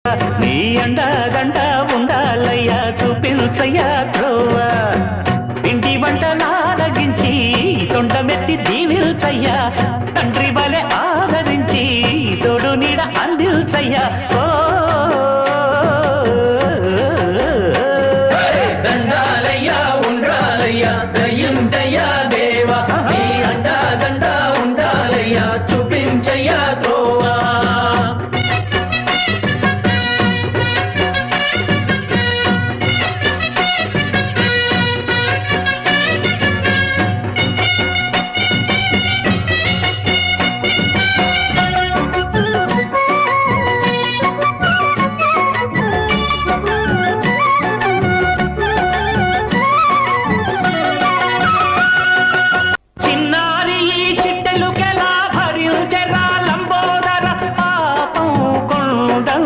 నీ అండా దండ ఉండాలయ్యా చూపించయ్యా త్రోవ ఇంటి వంటలారగించి తొండమెత్తి దీవిల్చయ్యా తండ్రి వలె ఆదరించి తోడు నీడ అందిల్చయ్యా